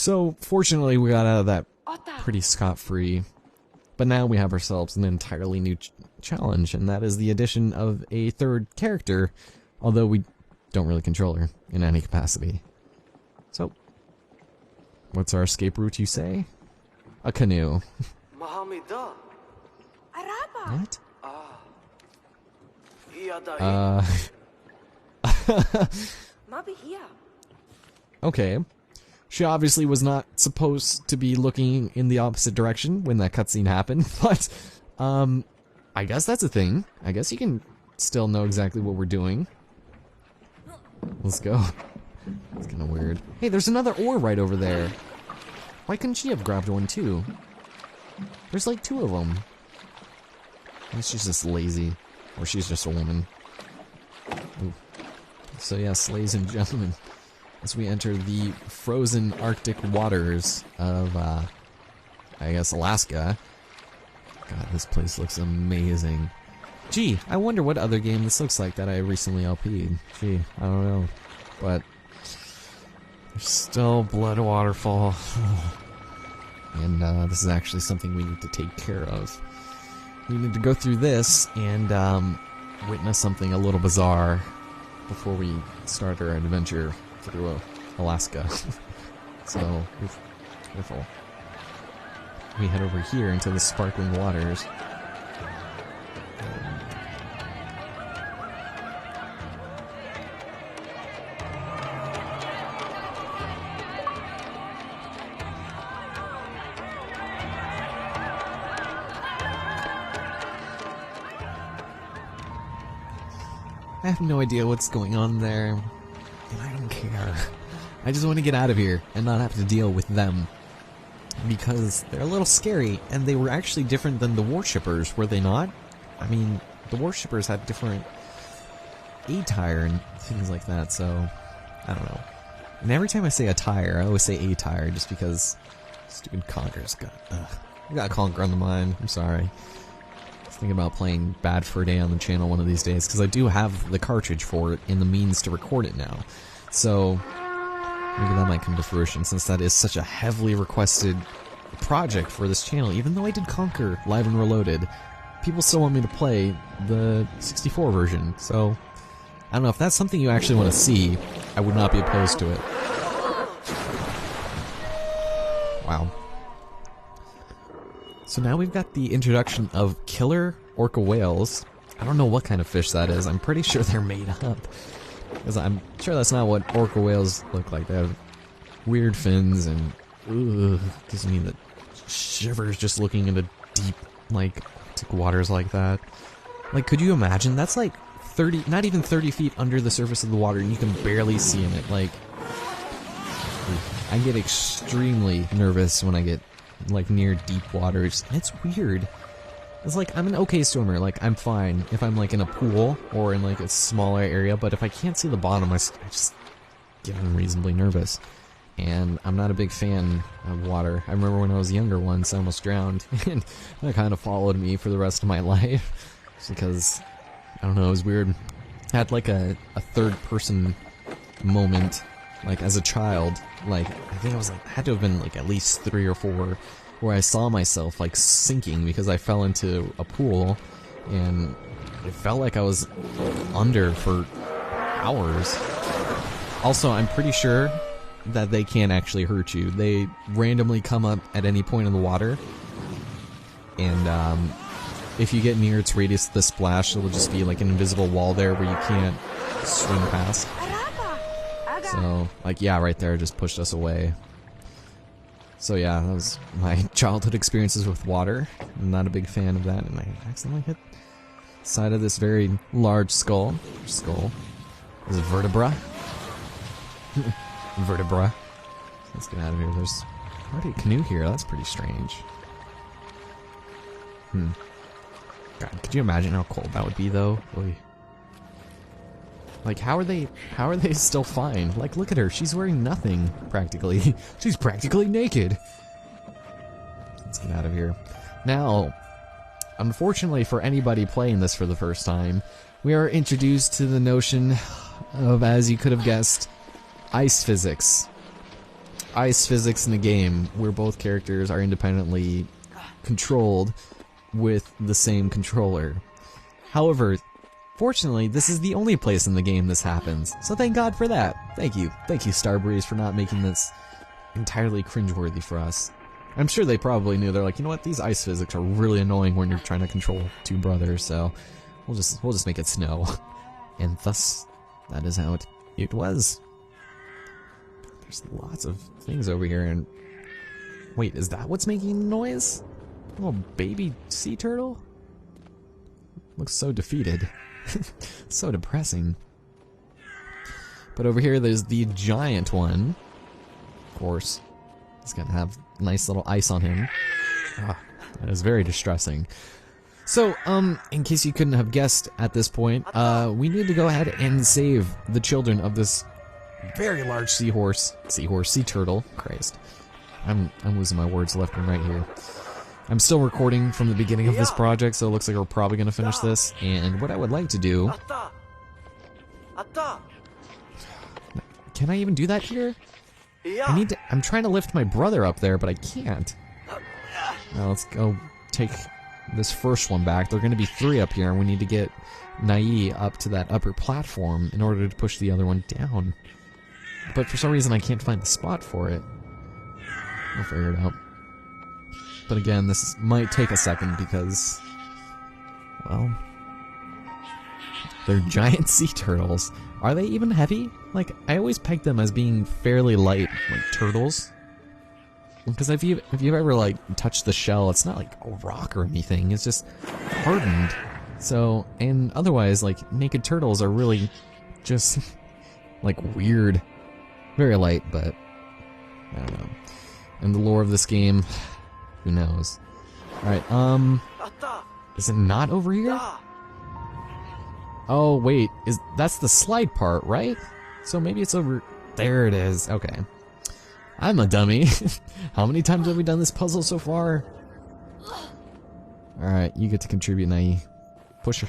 So, fortunately, we got out of that pretty scot-free. But now we have ourselves an entirely new challenge, and that is the addition of a third character, although we don't really control her in any capacity. So, what's our escape route, you say? A canoe. What? Okay. She obviously was not supposed to be looking in the opposite direction when that cutscene happened, but, I guess that's a thing. I guess you can still know exactly what we're doing. Let's go. It's kinda weird. Hey, there's another ore right over there. Why couldn't she have grabbed one too? There's like 2 of them. Maybe she's just lazy. Or she's just a woman. Ooh. So yes, ladies and gentlemen, as we enter the frozen Arctic waters of, I guess, Alaska. God, this place looks amazing. Gee, I wonder what other game this looks like that I recently LP'd. Gee, I don't know. But there's still blood waterfall. And this is actually something we need to take care of. We need to go through this and witness something a little bizarre before we start our adventure through Alaska. So, careful. We head over here into the sparkling waters. I have no idea what's going on there, and I don't care. I just want to get out of here and not have to deal with them. Because they're a little scary, and they were actually different than the worshippers, were they not? I mean, the worshippers had different attire and things like that, so I don't know. And every time I say attire, I always say attire, just because stupid Conker's got, I got Conker on the mind. I'm sorry. I was thinking about playing Bad Fur Day on the channel one of these days, because I do have the cartridge for it and the means to record it now. So maybe that might come to fruition, since that is such a heavily requested project for this channel. Even though I did Conker Live and Reloaded, people still want me to play the 64 version, so I don't know, if that's something you actually want to see, I would not be opposed to it. Wow. So now we've got the introduction of killer orca whales. I don't know what kind of fish that is. I'm pretty sure they're made up, because I'm sure that's not what orca whales look like. They have weird fins, and gives me the shivers just looking into deep, like, Arctic waters like that. Like, could you imagine? That's like 30, not even 30 feet under the surface of the water, and you can barely see in it. Like, I get extremely nervous when I get, like, near deep waters. And it's weird. It's like, I'm an okay swimmer, like, I'm fine if I'm, like, in a pool or in, like, a smaller area, but if I can't see the bottom, I just get unreasonably nervous. And I'm not a big fan of water. I remember when I was younger once, I almost drowned, and that kind of followed me for the rest of my life. Just because, I don't know, it was weird. I had, like, a third-person moment, like, as a child. Like, I think I was, like, had to have been, like, at least 3 or 4, where I saw myself, like, sinking because I fell into a pool, and it felt like I was under for hours. Also, I'm pretty sure that they can't actually hurt you. They randomly come up at any point in the water, and if you get near its radius of the splash, it'll just be like an invisible wall there where you can't swim past. So, like, yeah, right there, just pushed us away. So yeah, that was my childhood experiences with water. I'm not a big fan of that, and I accidentally hit the side of this very large skull. Is it vertebra? Vertebra. Let's get out of here. There's already a canoe here. That's pretty strange. God, could you imagine how cold that would be, though? Oy. Like, how are they still fine? Like, look at her. She's wearing nothing, practically. She's practically naked. Let's get out of here. Now, unfortunately for anybody playing this for the first time, we are introduced to the notion of, as you could have guessed, ice physics. ice physics in the game where both characters are independently controlled with the same controller. However, fortunately, this is the only place in the game this happens, so thank God for that. Thank you, Starbreeze, for not making this entirely cringeworthy for us. I'm sure they probably knew. They're like, you know what, these ice physics are really annoying when you're trying to control two brothers, so we'll just make it snow. And thus, that is how it was. There's lots of things over here, and wait, is that what's making noise? Oh, baby sea turtle? Looks so defeated. So depressing. But over here, there's the giant one. Of course. He's gonna have nice little ice on him. Ah, that is very distressing. So, in case you couldn't have guessed at this point, we need to go ahead and save the children of this very large sea turtle. Christ. I'm losing my words left and right here. I'm still recording from the beginning of this project, so it looks like we're probably gonna finish this, and what I would like to do... Can I even do that here? I'm trying to lift my brother up there, but I can't. Now let's go take this first one back. There are gonna be 3 up here, and we need to get Nai up to that upper platform in order to push the other one down. But for some reason I can't find the spot for it. We'll figure it out. But again, this might take a second because, well, they're giant sea turtles. Are they even heavy? Like, I always peg them as being fairly light, like turtles. Because if you've ever, like, touched the shell, it's not like a rock or anything, it's just hardened. So, and otherwise, like, naked turtles are really just, like, weird. Very light, but, I don't know. And the lore of this game... Who knows? Alright, is it not over here? Oh, wait, that's the slide part, right? So maybe it's over... There it is, okay. I'm a dummy. How many times have we done this puzzle so far? Alright, you get to contribute, Nai. Push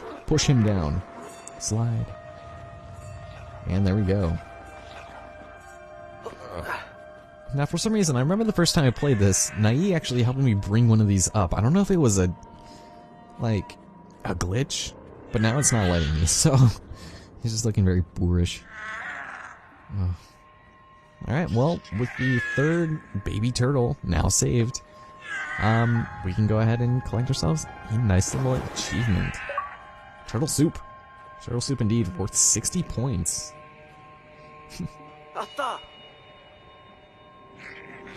him down. Slide. And there we go. Now, for some reason, I remember the first time I played this, Nai actually helped me bring one of these up. I don't know if it was a glitch, but now it's not letting me, so he's just looking very boorish. Oh. Alright, well, with the 3rd baby turtle now saved, we can go ahead and collect ourselves a nice little achievement. Turtle soup. Turtle soup indeed, worth 60 points.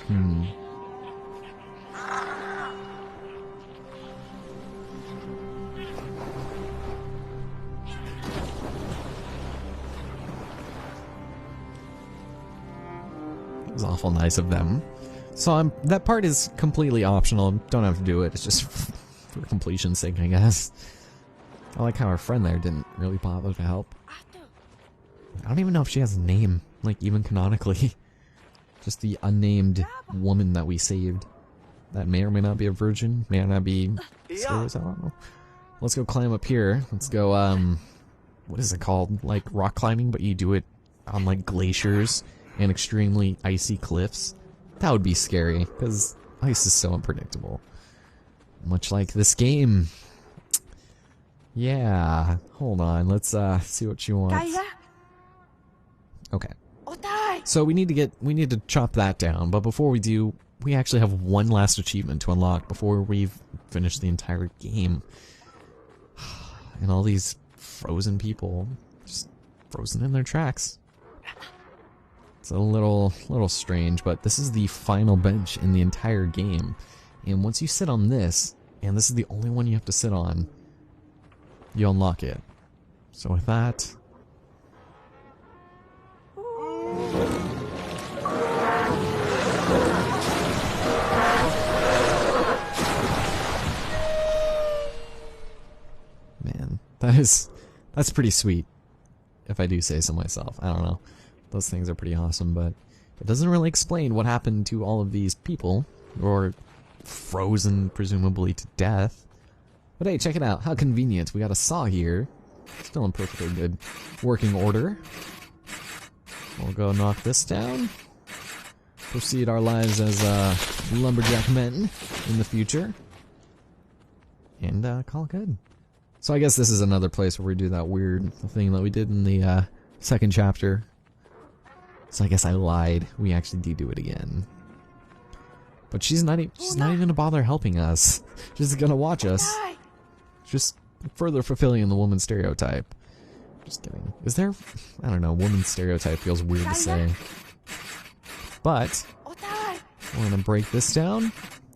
It was awful nice of them. So that part is completely optional. Don't have to do it. It's just for completion's sake, I guess. I like how our friend there didn't really bother to help. I don't even know if she has a name, like even canonically. Just the unnamed woman that we saved. That may or may not be a virgin, may or not be serious, I don't know. Let's go climb up here. Let's go, what is it called? Like rock climbing, but you do it on like glaciers and extremely icy cliffs. That would be scary, because ice is so unpredictable. Much like this game. Yeah, hold on, let's see what she wants. Okay. So we need to chop that down, but before we do, we actually have one last achievement to unlock before we've finished the entire game. And all these frozen people just frozen in their tracks. It's a little strange, but this is the final bench in the entire game. And once you sit on this, and this is the only one you have to sit on, you unlock it. So with that... Man, that's pretty sweet, if I do say so myself. I don't know. Those things are pretty awesome, but it doesn't really explain what happened to all of these people, or frozen, presumably, to death. But hey, check it out. How convenient. We got a saw here. Still in perfectly good working order. We'll go knock this down. proceed our lives as lumberjack men in the future. And call it good. So I guess this is another place where we do that weird thing that we did in the second chapter. So I guess I lied. We actually do it again. But she's not even gonna bother helping us. She's gonna watch us. Just further fulfilling the woman stereotype. Just kidding. Is there... I don't know, woman stereotype feels weird to say. But we're gonna break this down.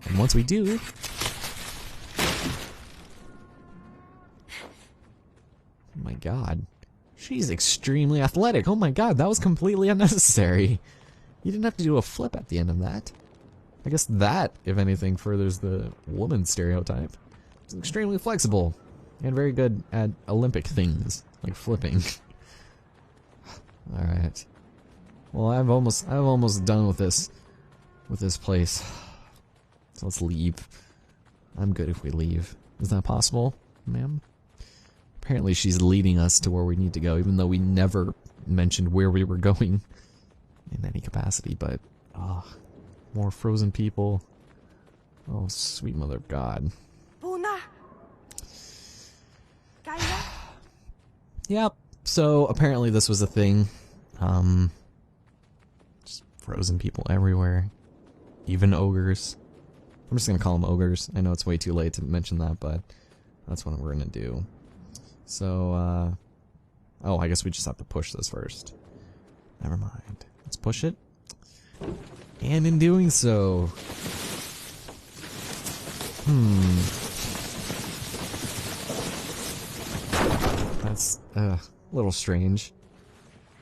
And once we do... Oh my god. She's extremely athletic. Oh my god, that was completely unnecessary. You didn't have to do a flip at the end of that. I guess that, if anything, furthers the woman stereotype. She's extremely flexible and very good at Olympic things, like flipping. Alright. Well, I'm almost done with this place. So let's leave. I'm good if we leave. Is that possible, ma'am? Apparently she's leading us to where we need to go, even though we never mentioned where we were going in any capacity, but more frozen people. Oh, sweet mother of God. Yep. So apparently this was a thing. Just frozen people everywhere. Even ogres. I'm just gonna call them ogres. I know it's way too late to mention that, but that's what we're gonna do. So, oh, I guess we just have to push this first. Never mind. Let's push it. And in doing so... That's, a little strange.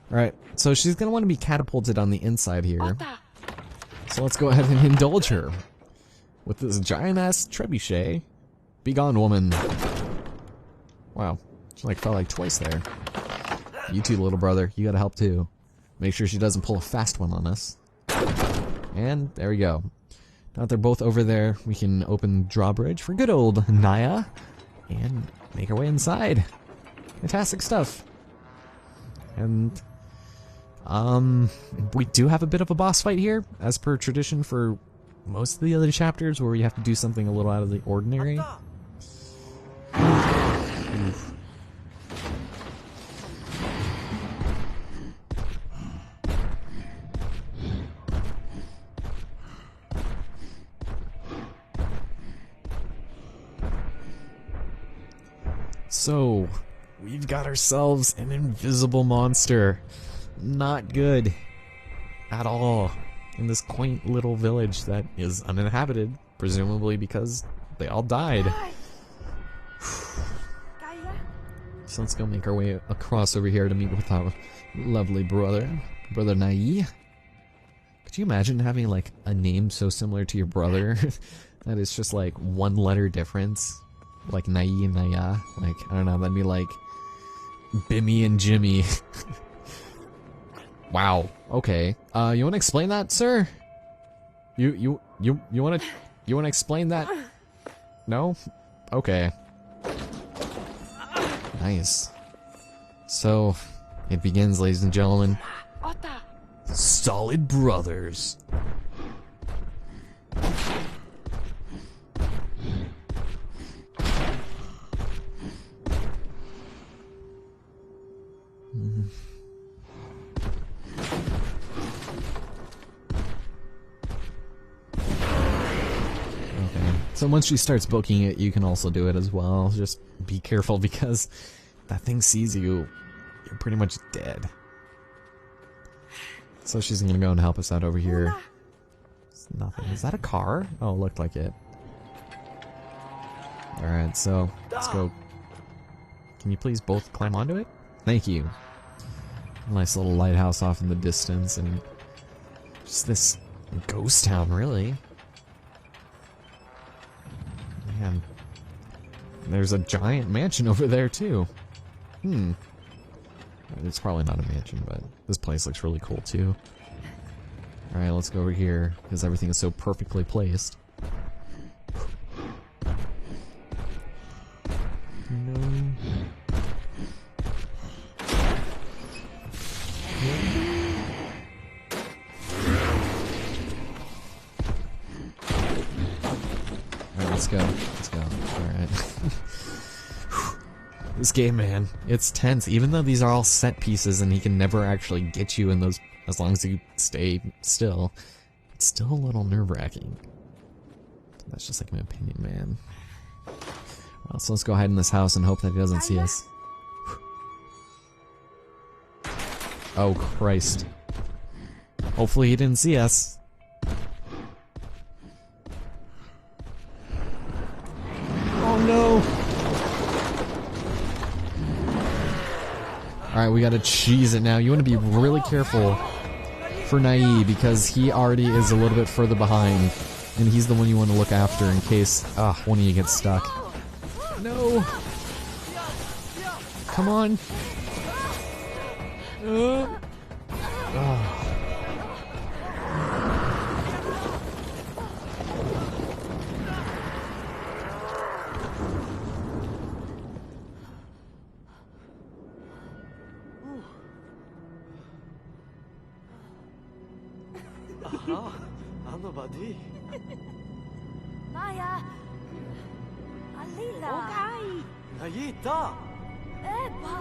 Alright, so she's gonna want to be catapulted on the inside here. So let's go ahead and indulge her. With this giant-ass trebuchet. Be gone, woman. Wow. She fell like twice there. You too, little brother. You gotta help too. Make sure she doesn't pull a fast one on us. And there we go. Now that they're both over there, we can open drawbridge for good old Naya and make our way inside. Fantastic stuff. And we do have a bit of a boss fight here, as per tradition for most of the other chapters, where we have to do something a little out of the ordinary. Oof. So, we've got ourselves an invisible monster. Not good at all in this quaint little village that is uninhabited, presumably because they all died. So let's go make our way across over here to meet with our lovely brother, Brother Nai. Could you imagine having like a name so similar to your brother that it's just like one letter difference? Like Nai and Naya. Like, I don't know, that'd be like Bimmy and Jimmy. Wow. Okay. You wanna explain that, sir? You wanna explain that? No? Okay. Nice. So, it begins, ladies and gentlemen. Solid brothers. So once she starts booking it, you can also do it as well. Just be careful because that thing sees you, you're pretty much dead. So she's gonna go and help us out over here. It's nothing. Is that a car? Oh, it looked like it. Alright, so let's go. Can you please both climb onto it? Thank you. A nice little lighthouse off in the distance and just this ghost town, really. Man, there's a giant mansion over there too. It's probably not a mansion, but this place looks really cool too. Alright, let's go over here, because everything is so perfectly placed. No. go. Let's go. Alright. This game, man, it's tense. Even though these are all set pieces and he can never actually get you in those as long as you stay still, it's still a little nerve-wracking. That's just like my opinion, man. Well, so let's go hide in this house and hope that he doesn't see us. Oh, Christ. Hopefully he didn't see us. Oh no! Alright, we gotta cheese it now. You wanna be really careful for Nai because he already is a little bit further behind. And he's the one you want to look after in case one of you gets stuck. No! Come on! Maya! Alila! Nayita! Eba!